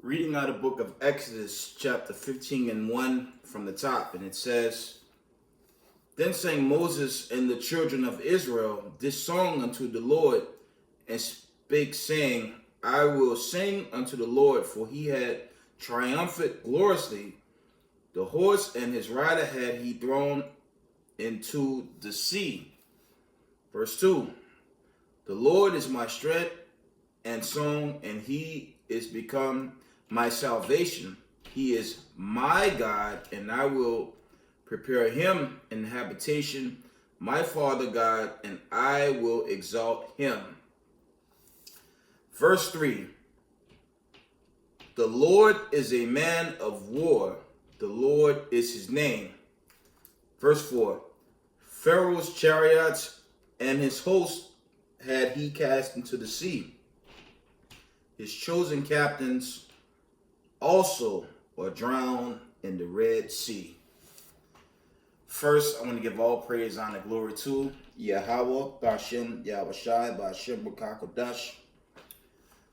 Reading out of the book of Exodus, chapter 15 and 1 from the top, and it says, Then sang Moses and the children of Israel this song unto the Lord, and spake, saying, I will sing unto the Lord, for he had triumphed gloriously. The horse and his rider had he thrown into the sea. Verse 2, The Lord is my strength and song, and he is become my salvation. He is my God, and I will prepare him an habitation, my Father God, and I will exalt him. Verse 3, The Lord is a man of war. The Lord is his name. Verse 4, Pharaoh's chariots and his host had he cast into the sea. His chosen captains also are drowned in the Red Sea. First, I want to give all praise, honor, glory to Yahweh, Bashem, Yahushai, Bashem, Bakakodash.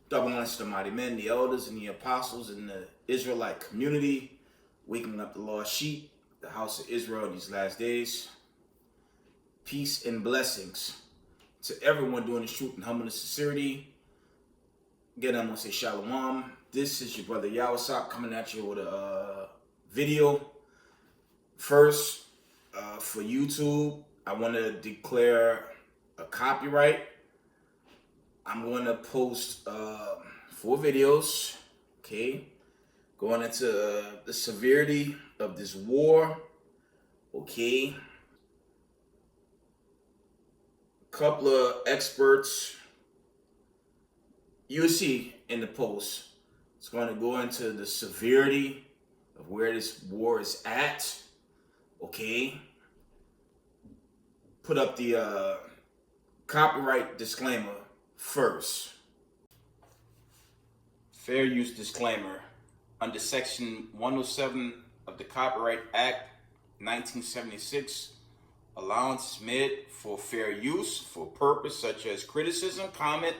Double honors to the mighty men, the elders, and the apostles in the Israelite community, waking up the lost sheep, the house of Israel in these last days. Peace and blessings to everyone doing this truth and humbleness and sincerity. Again, I'm going to say shalom. This is your brother Yawasop coming at you with a video. First, for YouTube, I want to declare a copyright. I'm going to post 4 videos, okay, going into the severity of this war, okay. A couple of experts, you'll see in the post, it's going to go into the severity of where this war is at, okay. Put up the copyright disclaimer first. Fair use disclaimer. Under Section 107 of the Copyright Act 1976, allowance is made for fair use for purpose such as criticism, comment,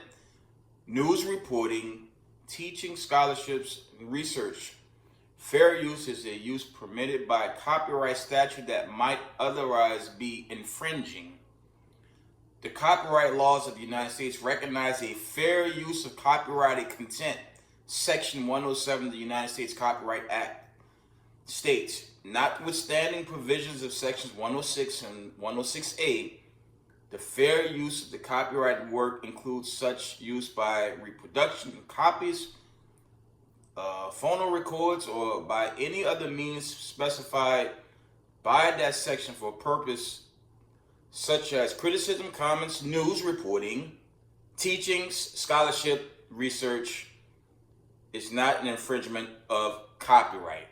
news reporting, teaching, scholarships, and research. Fair use is a use permitted by a copyright statute that might otherwise be infringing. The copyright laws of the United States recognize a fair use of copyrighted content. Section 107 of the United States Copyright Act states, notwithstanding provisions of sections 106 and 106A, the fair use of the copyrighted work includes such use by reproduction of copies, phono records, or by any other means specified by that section for a purpose such as criticism, comments, news reporting, teachings, scholarship, research, is not an infringement of copyright.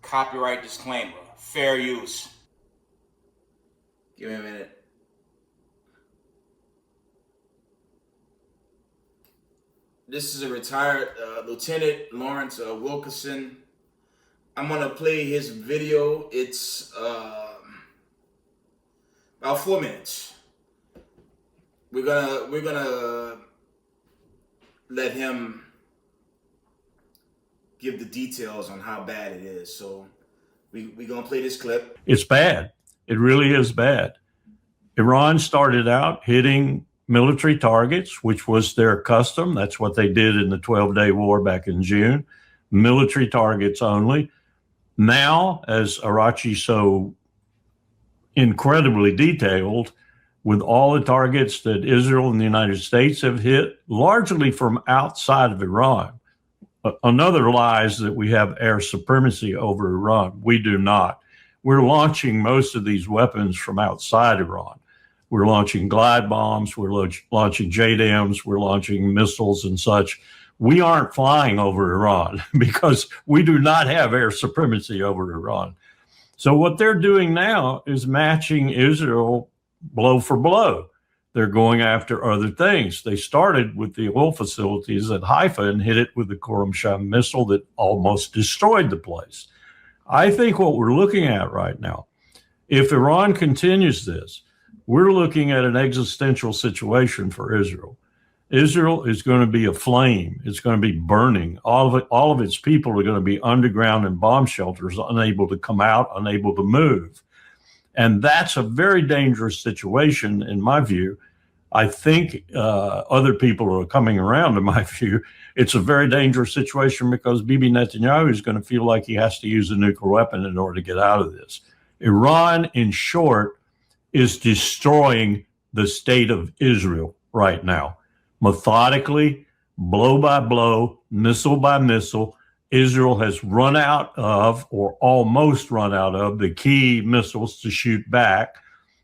Copyright disclaimer, fair use. Give me a minute. This is a retired Lieutenant Lawrence Wilkerson. I'm gonna play his video. It's about 4 minutes. We're gonna let him give the details on how bad it is. So we're gonna play this clip. It's bad. It really is bad. Iran started out hitting military targets, which was their custom. That's what they did in the 12-day war back in June. Military targets only. Now, as Arachi so incredibly detailed, with all the targets that Israel and the United States have hit, largely from outside of Iran. Another lie is that we have air supremacy over Iran. We do not. We're launching most of these weapons from outside Iran. We're launching glide bombs, we're launching JDAMs, we're launching missiles and such. We aren't flying over Iran because we do not have air supremacy over Iran. So what they're doing now is matching Israel blow for blow. They're going after other things. They started with the oil facilities at Haifa and hit it with the Khorramshahm missile that almost destroyed the place. I think what we're looking at right now, if Iran continues this, we're looking at an existential situation for Israel. Israel is going to be aflame. It's going to be burning. All of its people are going to be underground in bomb shelters, unable to come out, unable to move. And that's a very dangerous situation, in my view. I think other people are coming around to my view. It's a very dangerous situation because Bibi Netanyahu is going to feel like he has to use a nuclear weapon in order to get out of this. Iran, in short, is destroying the state of Israel right now. Methodically, blow by blow, missile by missile, Israel has run out of, or almost run out of, the key missiles to shoot back.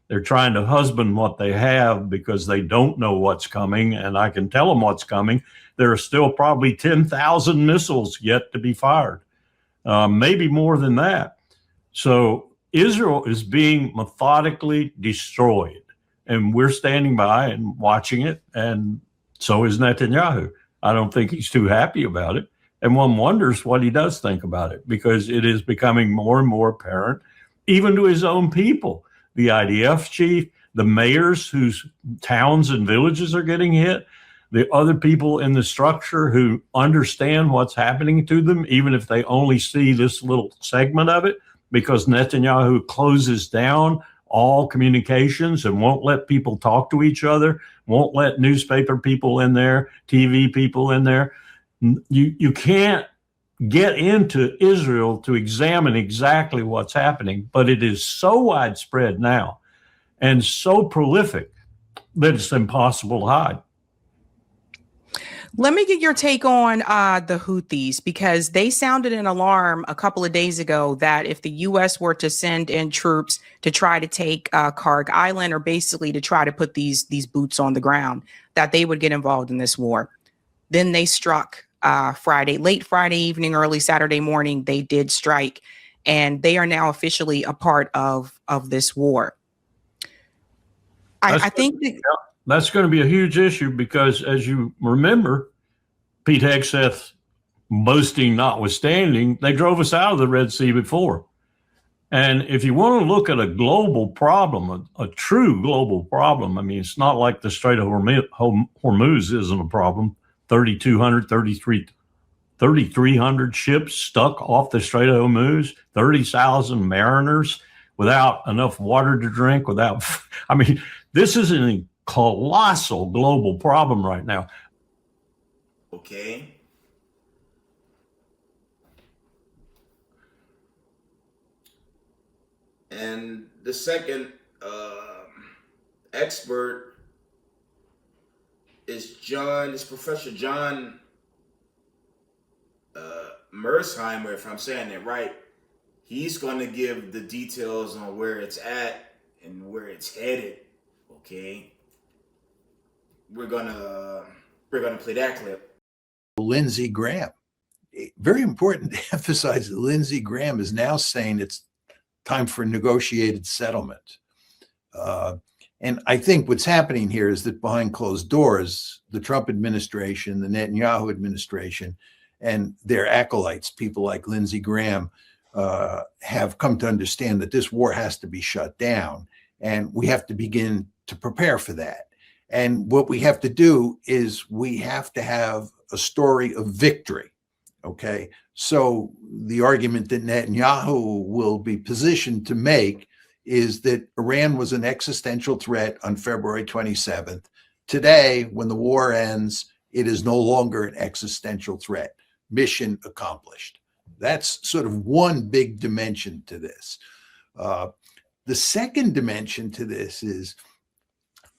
They're trying to husband what they have because they don't know what's coming, and I can tell them what's coming. There are still probably 10,000 missiles yet to be fired, maybe more than that. So Israel is being methodically destroyed, and we're standing by and watching it, and so is Netanyahu. I don't think he's too happy about it, and one wonders what he does think about it, because it is becoming more and more apparent, even to his own people. The IDF chief, the mayors whose towns and villages are getting hit, the other people in the structure who understand what's happening to them, even if they only see this little segment of it, because Netanyahu closes down all communications and won't let people talk to each other, won't let newspaper people in there, TV people in there. You can't get into Israel to examine exactly what's happening, but it is so widespread now and so prolific that it's impossible to hide. Let me get your take on the Houthis, because they sounded an alarm a couple of days ago that if the U.S. were to send in troops to try to take Karg Island, or basically to try to put these boots on the ground, that they would get involved in this war. Then they struck late Friday evening, early Saturday morning. They did strike, and they are now officially a part of this war. I think that's going to be a huge issue, because, as you remember, Pete Hegseth boasting notwithstanding, they drove us out of the Red Sea before. And if you want to look at a global problem, a true global problem, I mean, it's not like the Strait of Hormuz isn't a problem. 3,300 ships stuck off the Strait of Hormuz, 30,000 mariners without enough water to drink, I mean, this is a colossal global problem right now. Okay. And the second expert is Professor John Mersheimer, if I'm saying it right. He's going to give the details on where it's at and where it's headed. Okay, we're gonna play that clip. Lindsey Graham. Very important to emphasize that Lindsey Graham is now saying it's time for a negotiated settlement. And I think what's happening here is that behind closed doors, the Trump administration, the Netanyahu administration, and their acolytes, people like Lindsey Graham, have come to understand that this war has to be shut down, and we have to begin to prepare for that. And what we have to do is we have to have a story of victory. Okay. So the argument that Netanyahu will be positioned to make is that Iran was an existential threat on February 27th. Today, when the war ends, it is no longer an existential threat. Mission accomplished. That's sort of one big dimension to this. The second dimension to this is,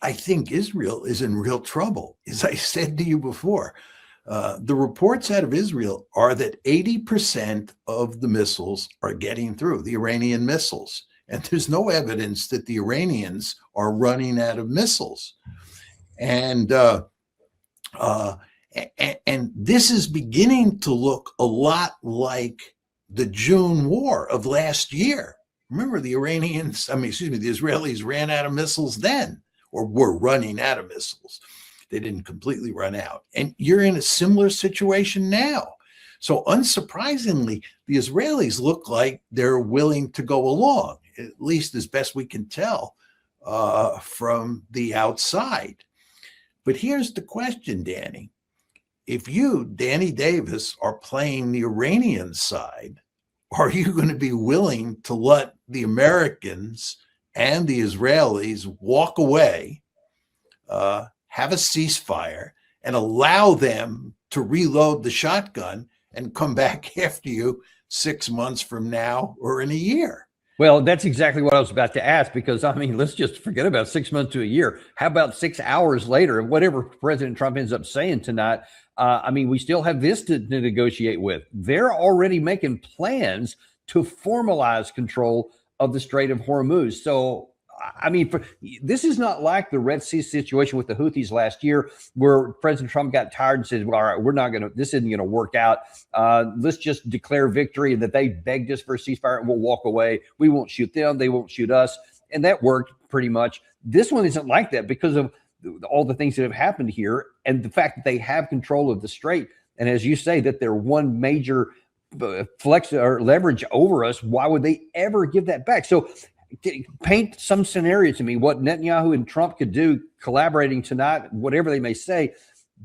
I think Israel is in real trouble. As I said to you before, the reports out of Israel are that 80% of the missiles are getting through, the Iranian missiles. And there's no evidence that the Iranians are running out of missiles. And this is beginning to look a lot like the June war of last year. Remember, the Israelis ran out of missiles then, or were running out of missiles. They didn't completely run out. And you're in a similar situation now. So unsurprisingly, the Israelis look like they're willing to go along, at least as best we can tell from the outside. But here's the question, Danny. If you, Danny Davis, are playing the Iranian side, are you going to be willing to let the Americans and the Israelis walk away, have a ceasefire, and allow them to reload the shotgun and come back after you 6 months from now or in a year? Well, that's exactly what I was about to ask, because, I mean, let's just forget about 6 months to a year. How about 6 hours later? Whatever President Trump ends up saying tonight, I mean, we still have this to negotiate with. They're already making plans to formalize control of the Strait of Hormuz. So, I mean, this is not like the Red Sea situation with the Houthis last year, where President Trump got tired and said, well, all right, this isn't going to work out. Let's just declare victory, and that they begged us for a ceasefire and we'll walk away. We won't shoot them. They won't shoot us. And that worked pretty much. This one isn't like that because of all the things that have happened here and the fact that they have control of the strait. And as you say, that they're one major flex or leverage over us. Why would they ever give that back? So paint some scenario to me what Netanyahu and Trump could do collaborating tonight, whatever they may say,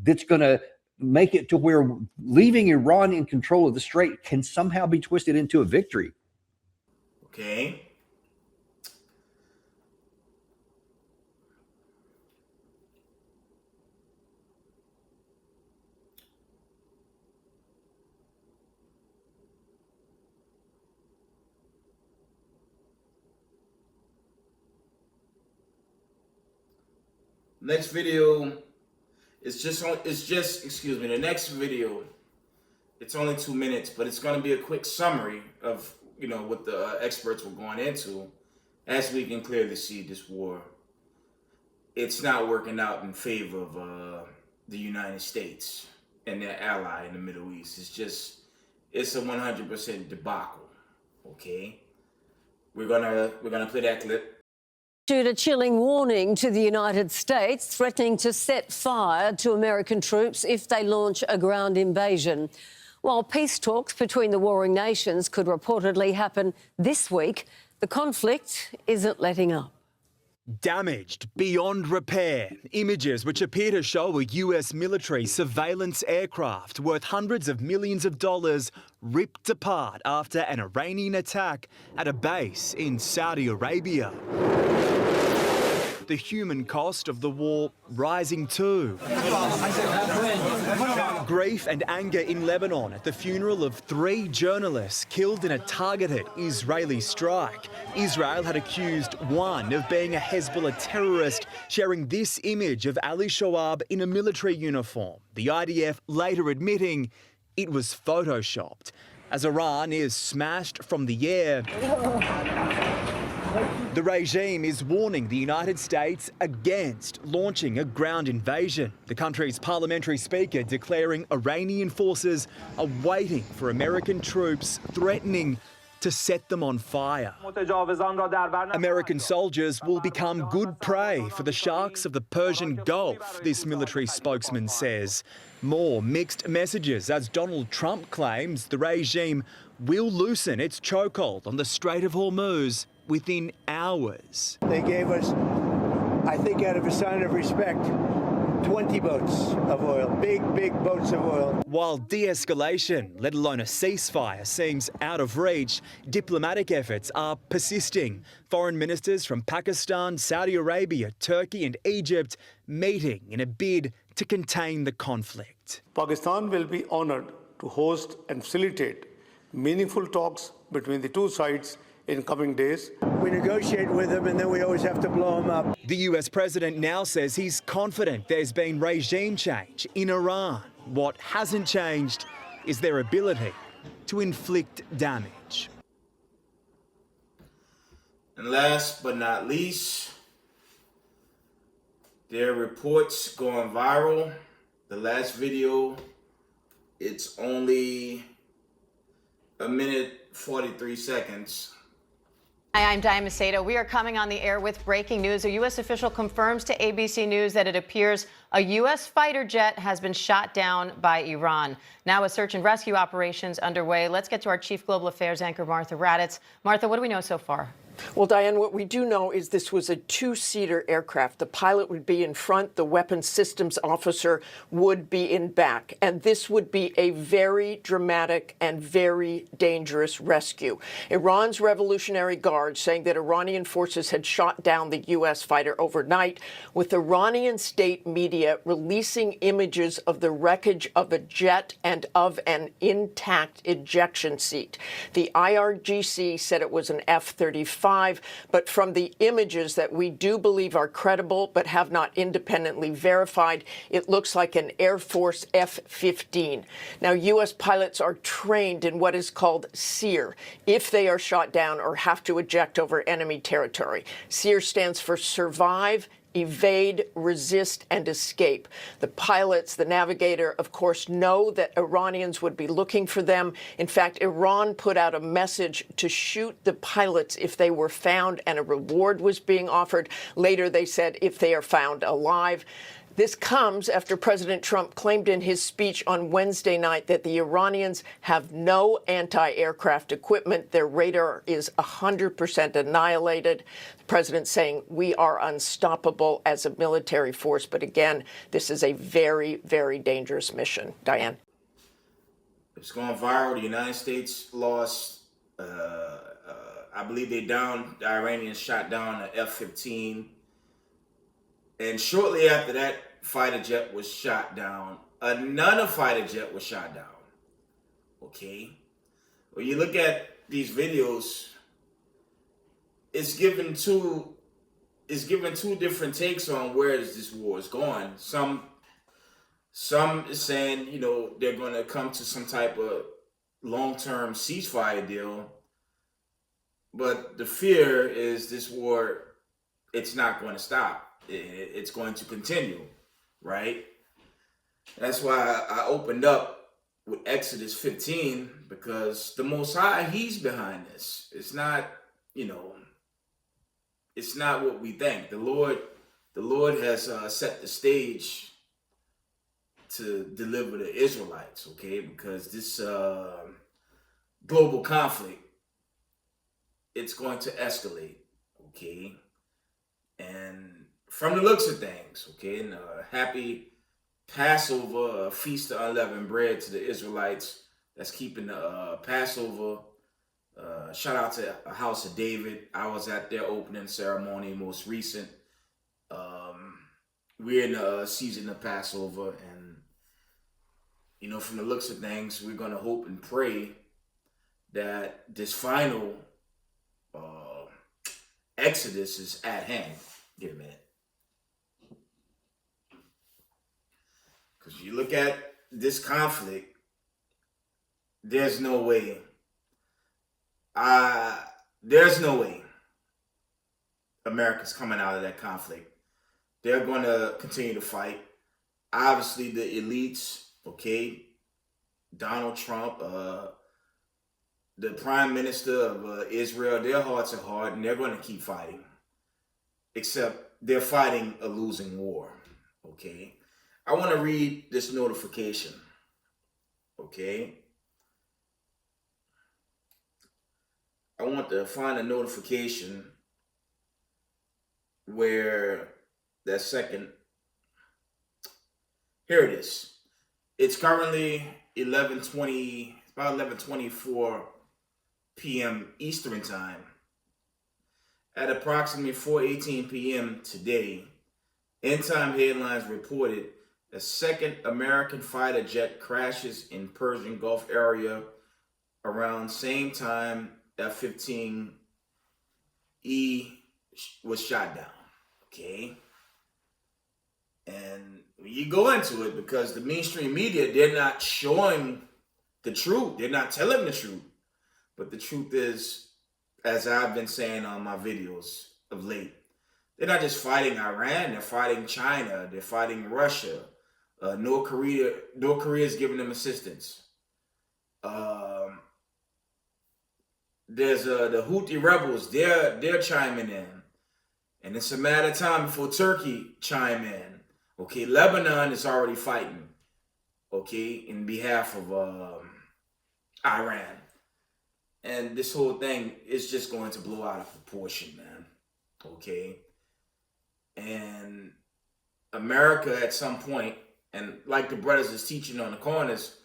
that's going to make it to where leaving Iran in control of the strait can somehow be twisted into a victory. Okay. Next video, excuse me, the next video, it's only 2 minutes, but it's going to be a quick summary of, what the experts were going into. As we can clearly see, this war, it's not working out in favor of the United States and their ally in the Middle East. It's a 100% debacle, okay? We're gonna play that clip. Issued a chilling warning to the United States, threatening to set fire to American troops if they launch a ground invasion. While peace talks between the warring nations could reportedly happen this week, the conflict isn't letting up. Damaged beyond repair. Images which appear to show a US military surveillance aircraft worth hundreds of millions of dollars ripped apart after an Iranian attack at a base in Saudi Arabia. The human cost of the war rising too. Grief and anger in Lebanon at the funeral of 3 journalists killed in a targeted Israeli strike. Israel had accused one of being a Hezbollah terrorist, sharing this image of Ali Shoab in a military uniform. The IDF later admitting it was photoshopped. As Iran is smashed from the air, the regime is warning the United States against launching a ground invasion. The country's parliamentary speaker declaring Iranian forces are waiting for American troops, threatening to set them on fire. American soldiers will become good prey for the sharks of the Persian Gulf, this military spokesman says. More mixed messages as Donald Trump claims the regime will loosen its chokehold on the Strait of Hormuz within hours. They gave us, I think out of a sign of respect, 20 boats of oil, big boats of oil. While de-escalation, let alone a ceasefire, seems out of reach, diplomatic efforts are persisting. Foreign ministers from Pakistan, Saudi Arabia, Turkey and Egypt meeting in a bid to contain the conflict. Pakistan will be honored to host and facilitate meaningful talks between the two sides in coming days. We negotiate with them and then we always have to blow them up. The US president now says he's confident there's been regime change in Iran. What hasn't changed is their ability to inflict damage. And last but not least, there are reports going viral. The last video, it's only 1:43. Hi, I'm Diane Macedo. We are coming on the air with breaking news. A U.S. official confirms to ABC News that it appears a U.S. fighter jet has been shot down by Iran. Now a search and rescue operations underway. Let's get to our chief global affairs anchor, Martha Raddatz. Martha, what do we know so far? Well, Diane, what we do know is this was a two-seater aircraft. The pilot would be in front, the weapons systems officer would be in back, and this would be a very dramatic and very dangerous rescue. Iran's Revolutionary Guard saying that Iranian forces had shot down the U.S. fighter overnight, with Iranian state media releasing images of the wreckage of a jet and of an intact ejection seat. The IRGC said it was an F-35. But from the images that we do believe are credible but have not independently verified, it looks like an Air Force F-15. Now, U.S. pilots are trained in what is called SEER if they are shot down or have to eject over enemy territory. SEER stands for Survive, Evade, Resist, and Escape. The pilots, the navigator, of course, know that Iranians would be looking for them. In fact, Iran put out a message to shoot the pilots if they were found, and a reward was being offered. Later, they said if they are found alive. This comes after President Trump claimed in his speech on Wednesday night that the Iranians have no anti-aircraft equipment. Their radar is 100% annihilated. The president saying we are unstoppable as a military force. But again, this is a very, very dangerous mission. Diane. It's going viral. The United States lost, I believe the Iranians shot down an F-15. And shortly after that fighter jet was shot down, another fighter jet was shot down. Okay? When you look at these videos, it's given two different takes on where this war is going. Some is saying, you know, they're going to come to some type of long-term ceasefire deal. But the fear is this war, it's not going to stop. It's going to continue, right? That's why I opened up with Exodus 15, because the Most High, He's behind this. It's not, you know, it's not what we think. The Lord has set the stage to deliver the Israelites, okay? Because this global conflict, it's going to escalate, okay? And from the looks of things, okay, and happy Passover, feast of unleavened bread to the Israelites that's keeping the Passover. Shout out to House of David. I was at their opening ceremony, most recent. We're in the season of Passover, and you know, from the looks of things, we're gonna hope and pray that this final Exodus is at hand. Give me a minute. Because you look at this conflict, there's no way. There's no way America's coming out of that conflict. They're going to continue to fight. Obviously, the elites, okay, Donald Trump, the Prime Minister of Israel, their hearts are hard, and they're going to keep fighting. Except they're fighting a losing war, okay? I want to read this notification, okay? I want to find a notification where that second, here it is. It's currently 11:20, about 11:24 p.m. Eastern Time. At approximately 4:18 p.m. today, end-time headlines reported a second American fighter jet crashes in Persian Gulf area around same time F-15E was shot down. Okay? And you go into it because the mainstream media, they're not showing the truth. They're not telling the truth. But the truth is, as I've been saying on my videos of late, they're not just fighting Iran, they're fighting China, they're fighting Russia. North Korea is giving them assistance. There's the Houthi rebels, they're chiming in. And it's a matter of time before Turkey chime in. Okay, Lebanon is already fighting, okay, in behalf of Iran. And this whole thing is just going to blow out of proportion, man. Okay? And America at some point, and like the brothers is teaching on the corners,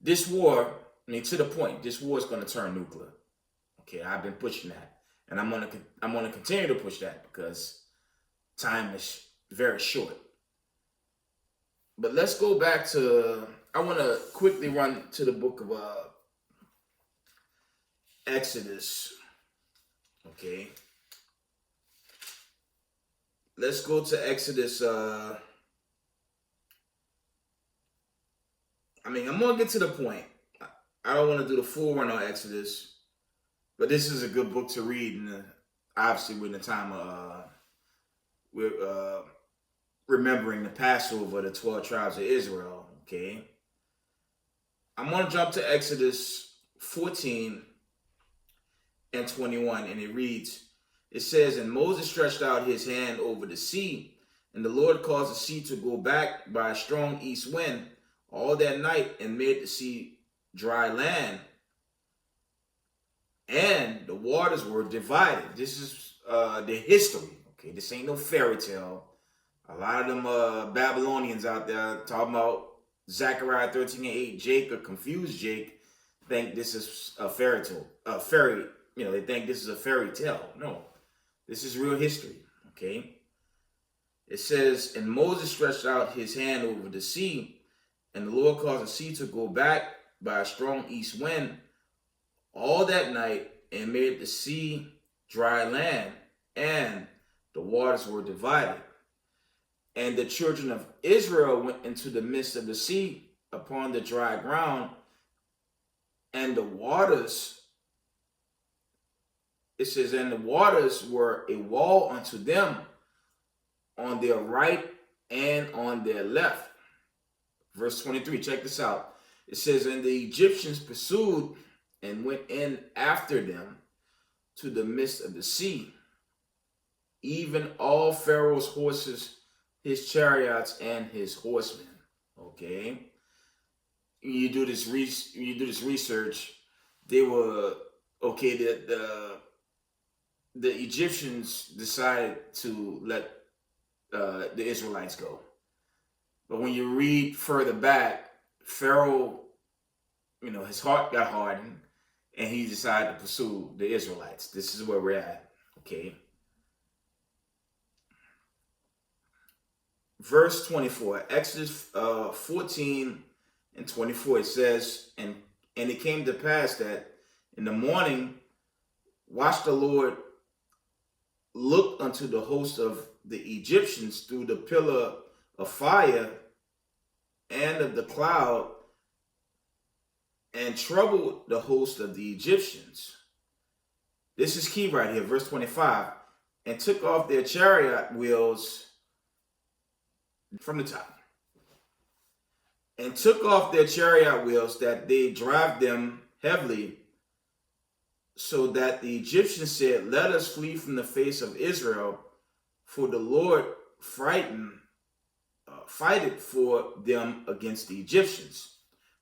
this war, I mean, to the point, this war is going to turn nuclear. Okay, I've been pushing that, and I'm gonna continue to push that because time is very short. But let's go back to. I want to quickly run to the book of Exodus. Okay, let's go to Exodus. I'm gonna get to the point. I don't want to do the full run on Exodus. But this is a good book to read, and obviously we're in the time of we're remembering the Passover, the 12 tribes of Israel. Okay, I'm gonna jump to Exodus 14 and 21, and it reads. It says, "And Moses stretched out his hand over the sea, and the Lord caused the sea to go back by a strong east wind all that night, and made the sea dry land. And the waters were divided." This is the history. Okay, this ain't no fairy tale. A lot of them Babylonians out there talking about Zechariah 13:8. Jake, or confused Jake, think this is a fairy tale. They think this is a fairy tale. No, this is real history. Okay. It says, "And Moses stretched out his hand over the sea, and the Lord caused the sea to go back by a strong east wind all that night, and made the sea dry land, and the waters were divided. And the children of Israel went into the midst of the sea upon the dry ground, and the waters," it says, "and the waters were a wall unto them on their right and on their left." Verse 23, check this out. It says, "And the Egyptians pursued and went in after them to the midst of the sea, even all Pharaoh's horses, his chariots, and his horsemen." Okay, you do this research. They were okay. The Egyptians decided to let the Israelites go, but when you read further back, Pharaoh, his heart got hardened, and he decided to pursue the Israelites. This is where we're at. Okay. Verse 24, Exodus 14 and 24, it says, and it came to pass that in the morning, watched the Lord look unto the host of the Egyptians through the pillar of fire and of the cloud, and troubled the host of the Egyptians. This is key right here, verse 25. And took off their chariot wheels from the top. And took off their chariot wheels, that they drive them heavily, so that the Egyptians said, "Let us flee from the face of Israel, for the Lord fighted for them against the Egyptians."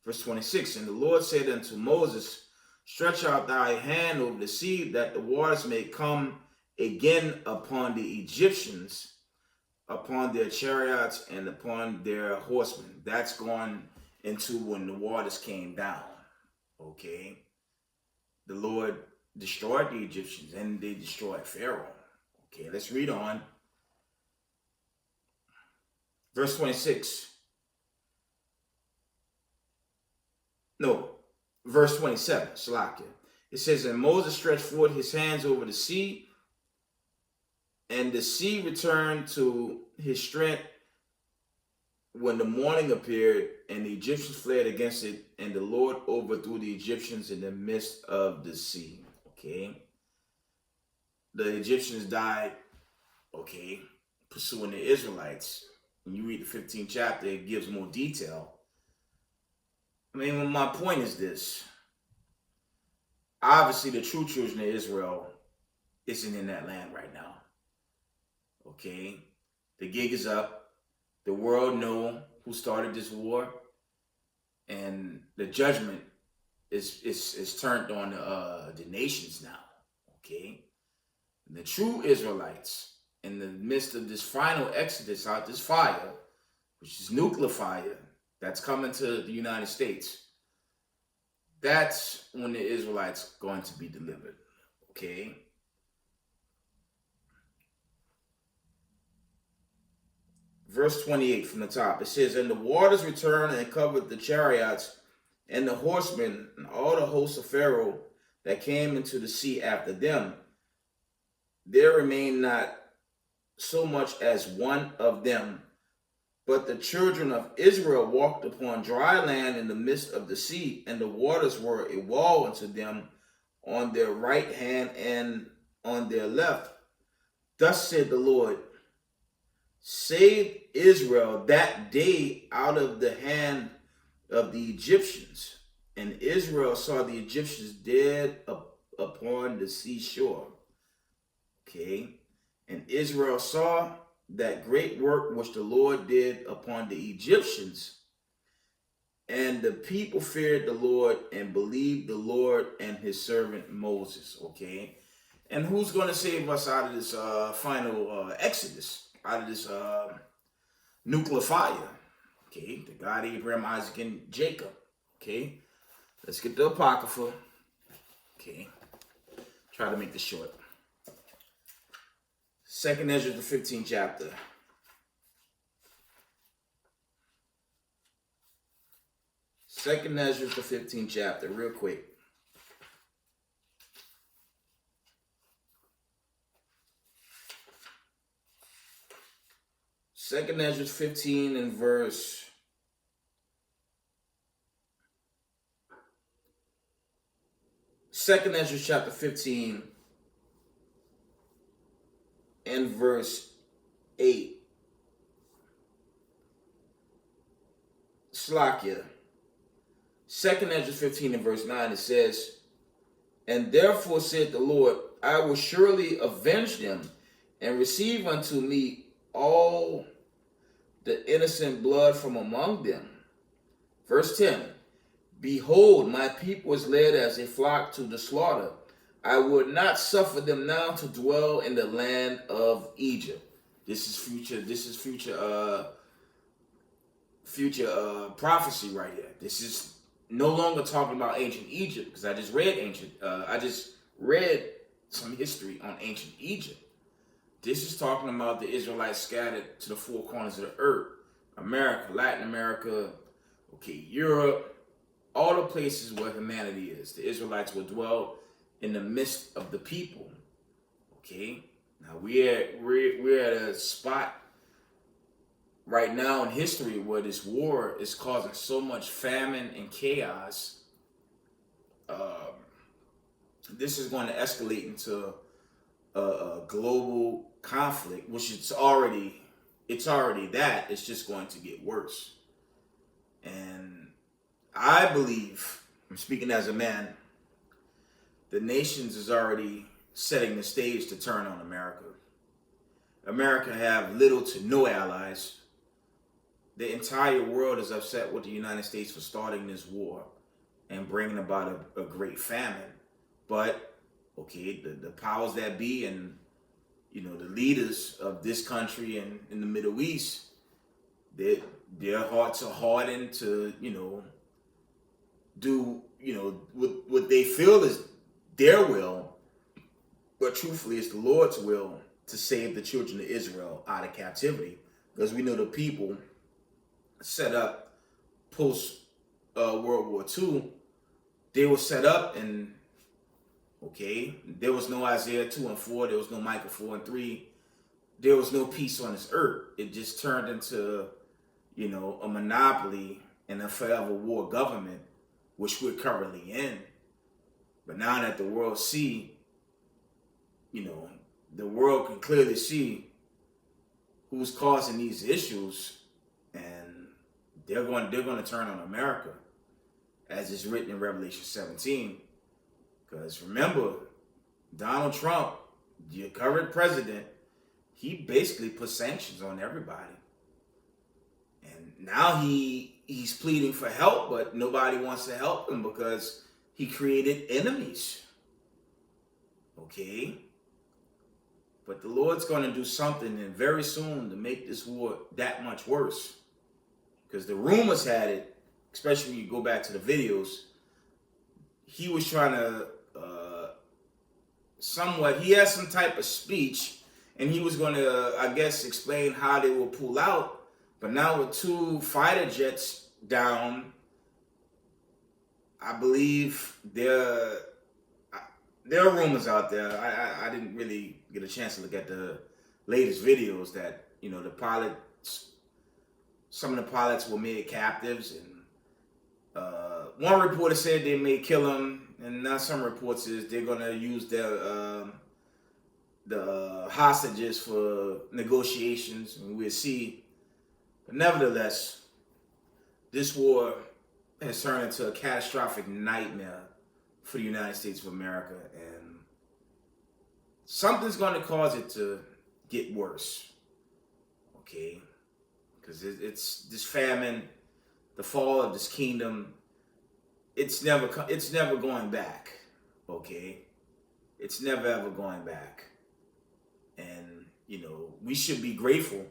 Verse 26, and the Lord said unto Moses, "Stretch out thy hand over the sea, that the waters may come again upon the Egyptians, upon their chariots, and upon their horsemen." That's going into when the waters came down. Okay. The Lord destroyed the Egyptians, and they destroyed Pharaoh. Okay, let's read on. Verse 26. No, verse 27, Shalakia. It says, and Moses stretched forth his hands over the sea, and the sea returned to his strength when the morning appeared, and the Egyptians fled against it, and the Lord overthrew the Egyptians in the midst of the sea. Okay. The Egyptians died, okay, pursuing the Israelites. When you read the 15th chapter, it gives more detail. I mean, my point is this. Obviously, the true children of Israel isn't in that land right now. Okay? The gig is up. The world know who started this war. And the judgment is turned on the nations now. Okay, and the true Israelites in the midst of this final exodus out this fire, which is nuclear fire that's coming to the United States. That's when the Israelites going to be delivered. Okay. Verse 28 from the top. It says, and the waters returned and covered the chariots and the horsemen and all the hosts of Pharaoh that came into the sea after them. There remained not so much as one of them. But the children of Israel walked upon dry land in the midst of the sea, and the waters were a wall unto them on their right hand and on their left. Thus said the Lord, save Israel that day out of the hand of the Egyptians. And Israel saw the Egyptians dead upon the seashore. Okay. And Israel saw that great work which the Lord did upon the Egyptians. And the people feared the Lord and believed the Lord and his servant Moses. Okay. And who's going to save us out of this final exodus, out of this nuclear fire? Okay. The God Abraham, Isaac, and Jacob. Okay. Let's get the Apocrypha. Okay. Try to make this short. 2nd Ezra, the 15th chapter. Second Ezra, the 15th chapter, real quick. Second Ezra 15 and verse 2nd Ezra chapter 15 and verse 8. Slakia. 2nd Ezra 15 and verse 9, it says, and therefore said the Lord, I will surely avenge them and receive unto me all the innocent blood from among them. Verse 10, behold, my people is led as a flock to the slaughter. I would not suffer them now to dwell in the land of Egypt. This is future prophecy right here. This is no longer talking about ancient Egypt, because I just read some history on ancient Egypt. This is talking about the Israelites scattered to the four corners of the earth. America, Latin America, okay, Europe, all the places where humanity is. The Israelites will dwell in the midst of the people. Okay, now we're at a spot right now in history where this war is causing so much famine and chaos. This is going to escalate into a global conflict, which it's already that. It's just going to get worse. And I believe, I'm speaking as a man, the nations is already setting the stage to turn on America. America have little to no allies. The entire world is upset with the United States for starting this war and bringing about a great famine. But, okay, the powers that be and, the leaders of this country and in the Middle East, their hearts are hardened to, do, what they feel is their will, but truthfully it's the Lord's will to save the children of Israel out of captivity. Because we know the people set up post World War II, they were set up and, okay, there was no Isaiah 2 and 4, there was no Micah 4 and 3, there was no peace on this earth. It just turned into, a monopoly and a forever war government, which we're currently in. But now that the world the world can clearly see who's causing these issues, and they're going to turn on America, as is written in Revelation 17. Because remember, Donald Trump, your current president, he basically put sanctions on everybody. And now he's pleading for help, but nobody wants to help him because he created enemies. Okay? But the Lord's going to do something and very soon to make this war that much worse. Because the rumors had it, especially when you go back to the videos, he was trying to he had some type of speech, and he was going to, I guess, explain how they will pull out. But now with 2 fighter jets down, I believe there are rumors out there. I didn't really get a chance to look at the latest videos that, you know, some of the pilots were made captives, and one reporter said they may kill them, and now some reports is they're gonna use the hostages for negotiations, and we'll see. But nevertheless, this war has turned into a catastrophic nightmare for the United States of America, and something's going to cause it to get worse. Okay, because it's this famine, the fall of this kingdom. It's never going back. Okay, it's never ever going back. And you know, we should be grateful.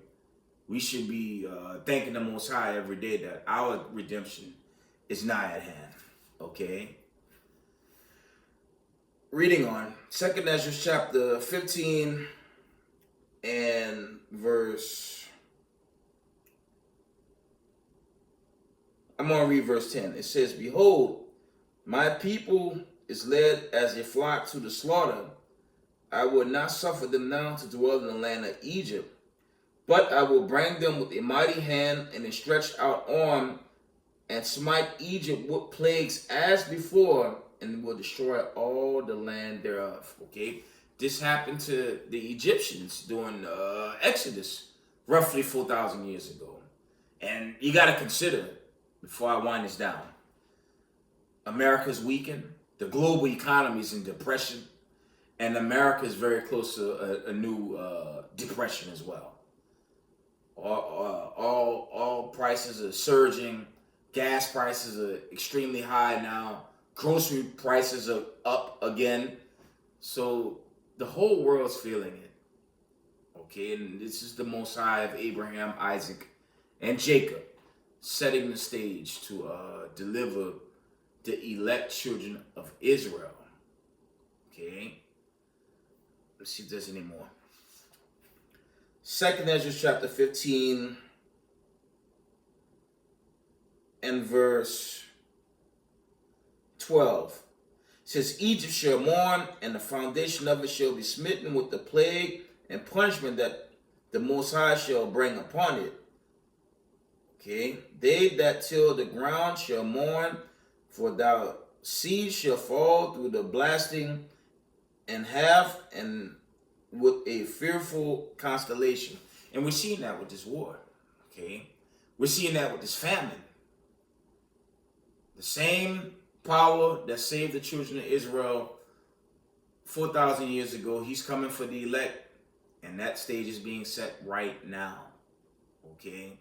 We should be thanking the Most High every day that our redemption is nigh at hand. Okay. Reading on 2nd Ezra chapter 15 and verse, I'm going to read verse 10. It says, "Behold, my people is led as a flock to the slaughter. I will not suffer them now to dwell in the land of Egypt, but I will bring them with a mighty hand and a stretched out arm, and smite Egypt with plagues as before, and will destroy all the land thereof." Okay, this happened to the Egyptians during Exodus, roughly 4,000 years ago. And you got to consider, before I wind this down, America's weakened, the global economy is in depression, and America is very close to a new depression as well. All prices are surging. Gas prices are extremely high now. Grocery prices are up again. So the whole world's feeling it. Okay, and this is the Most High of Abraham, Isaac, and Jacob setting the stage to deliver the elect children of Israel. Okay, let's see if there's any more. 2nd Ezra chapter 15 and verse 12 says, "Egypt shall mourn, and the foundation of it shall be smitten with the plague and punishment that the Most High shall bring upon it. Okay, they that till the ground shall mourn, for thou seed shall fall through the blasting and half, and with a fearful constellation." And we're seeing that with this war. Okay, we're seeing that with this famine. The same power that saved the children of Israel 4,000 years ago, he's coming for the elect, and that stage is being set right now. Okay,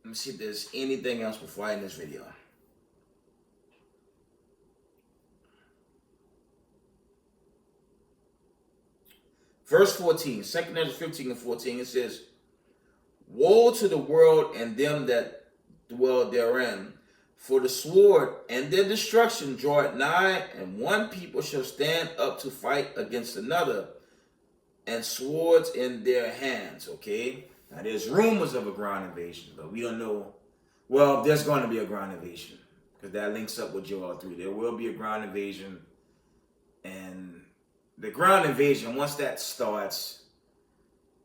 let me see if there's anything else before I end this video. Verse 14, 2nd Ezra 15 and 14, it says, "Woe to the world and them that dwell therein, for the sword and their destruction draw it nigh, and one people shall stand up to fight against another, and swords in their hands." Okay, now there's rumors of a ground invasion, but we don't know. Well, there's going to be a ground invasion, because that links up with Joel 3. There will be a ground invasion, and the ground invasion, once that starts,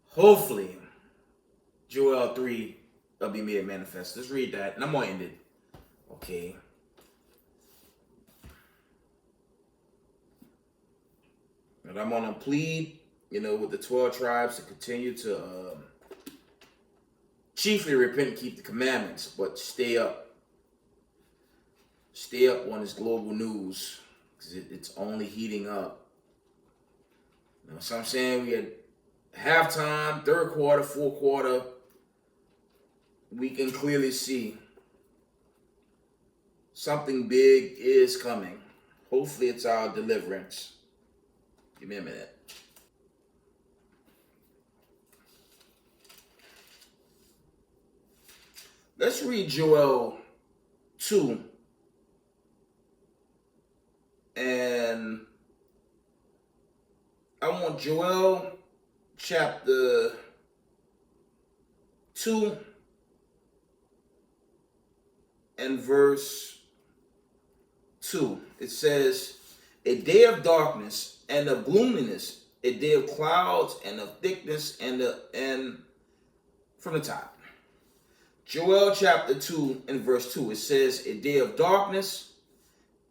hopefully Joel 3 will be made manifest. Let's read that, and I'm going to end it. Okay. And I'm going to plead, with the 12 tribes to continue to chiefly repent and keep the commandments, but stay up. Stay up on this global news, because it's only heating up. So I'm saying we had halftime, third quarter, fourth quarter. We can clearly see something big is coming. Hopefully it's our deliverance. Give me a minute. Let's read Joel 2. And I want Joel chapter 2 and verse 2. It says, a day of darkness and of gloominess, a day of clouds and of thickness and from the top. Joel chapter 2 and verse 2, it says, a day of darkness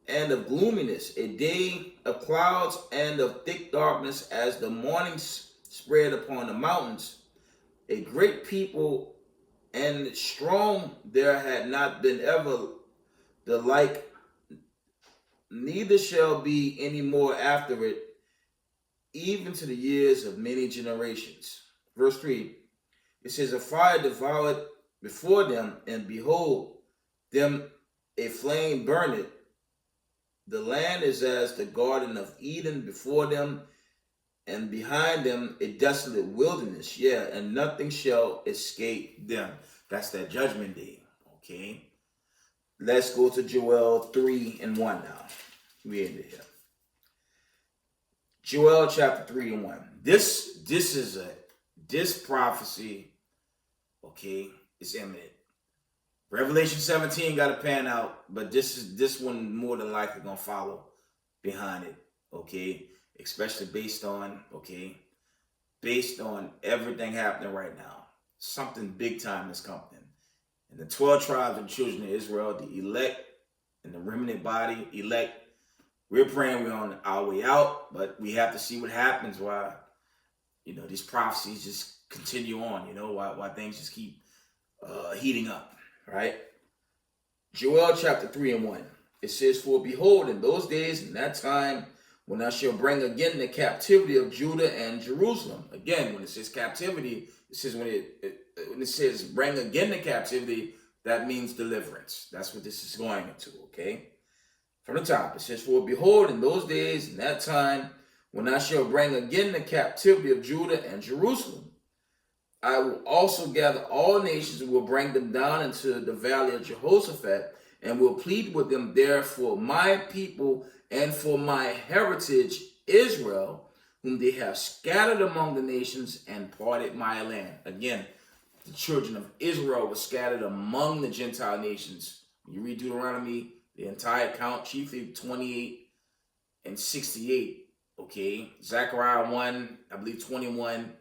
and of gloominess, a day of clouds and of thick darkness, as the morning spread upon the mountains. A great people and strong, there had not been ever the like, neither shall be any more after it, even to the years of many generations. Verse 3, it says, a fire devoured before them, and behold, them a flame burneth. The land is as the Garden of Eden before them, and behind them a desolate wilderness. Yeah, and nothing shall escape them. That's that judgment day. Okay. Let's go to Joel 3 and 1 now. We're into here. Joel chapter 3 and 1. This prophecy, okay, is imminent. Revelation 17 got to pan out, but this one more than likely gonna follow behind it, okay? Especially based on everything happening right now. Something big time is coming. And the 12 tribes of the children of Israel, the elect and the remnant body, elect, we're praying we're on our way out, but we have to see what happens while, these prophecies just continue on, while things just keep heating up. Right? Joel chapter 3 and 1. It says, for behold, in those days, in that time, when I shall bring again the captivity of Judah and Jerusalem. Again, when it says captivity, it says when it says bring again the captivity, that means deliverance. That's what this is going into, okay? From the top, it says, for behold, in those days, in that time, when I shall bring again the captivity of Judah and Jerusalem, I will also gather all nations and will bring them down into the valley of Jehoshaphat, and will plead with them there for my people and for my heritage Israel, whom they have scattered among the nations and parted my land. Again, the children of Israel were scattered among the Gentile nations. When you read Deuteronomy, the entire count, chiefly 28 and 68, okay? Zechariah 1, I believe 21,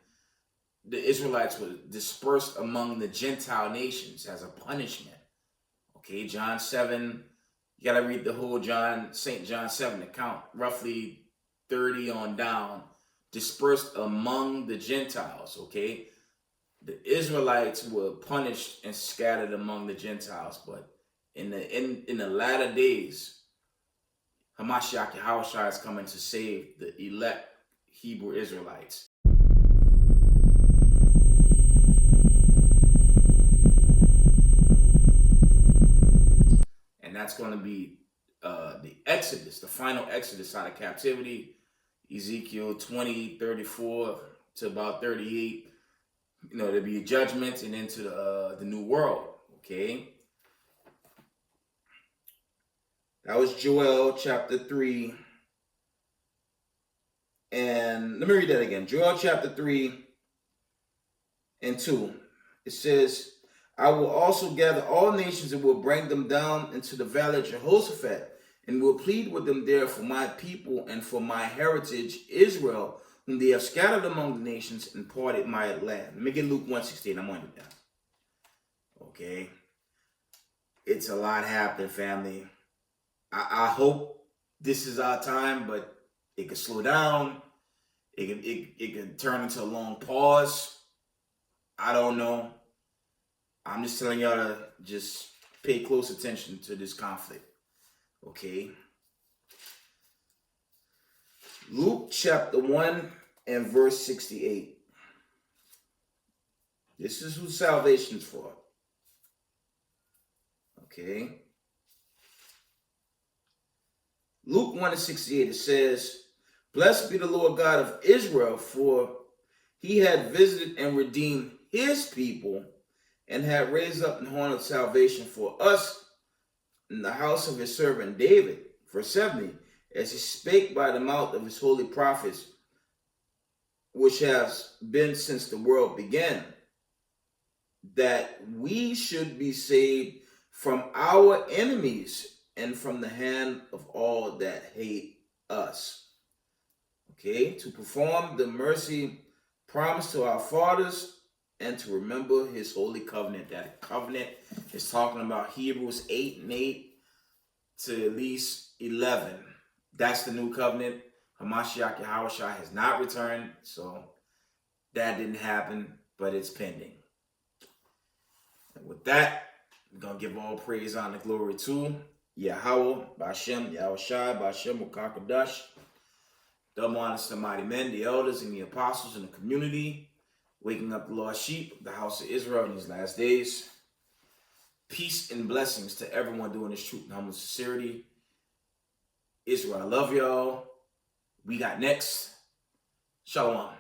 the Israelites were dispersed among the Gentile nations as a punishment. Okay, John 7, you got to read the whole St. John 7 account, roughly 30 on down, dispersed among the Gentiles, okay? The Israelites were punished and scattered among the Gentiles, but in the latter days, Hamashiach Yahushua is coming to save the elect Hebrew Israelites. And that's going to be the Exodus, the final Exodus out of captivity, Ezekiel 20:34 to about 38. There'll be a judgment and into the new world, okay? That was Joel chapter 3. And let me read that again. Joel chapter 3 and 2. It says, I will also gather all nations and will bring them down into the valley of Jehoshaphat, and will plead with them there for my people and for my heritage Israel, whom they have scattered among the nations and parted my land. Let me get Luke 1:16. I'm winding down. Okay. It's a lot happening, family. I hope this is our time, but it could slow down. It could turn into a long pause. I don't know. I'm just telling y'all to just pay close attention to this conflict. Okay. Luke chapter 1 and verse 68. This is who salvation's for. Okay. Luke 1:68, it says, "Blessed be the Lord God of Israel, for he had visited and redeemed his people and had raised up an horn of salvation for us in the house of his servant David." Verse 70, "As he spake by the mouth of his holy prophets, which has been since the world began, that we should be saved from our enemies and from the hand of all that hate us." Okay, to perform the mercy promised to our fathers and to remember his holy covenant. That covenant is talking about Hebrews 8:8 to at least 11. That's the new covenant. Hamashiach Yahushua has not returned, so that didn't happen, but it's pending. And with that, we're going to give all praise, honor, glory to Yahweh, Bashem, Yahushua, Bashem, Ukakadash. Double honors to the mighty men, the elders, and the apostles in the community, waking up the lost sheep of the house of Israel in these last days. Peace and blessings to everyone doing this truth and humble sincerity. Israel, I love y'all. We got next. Shalom.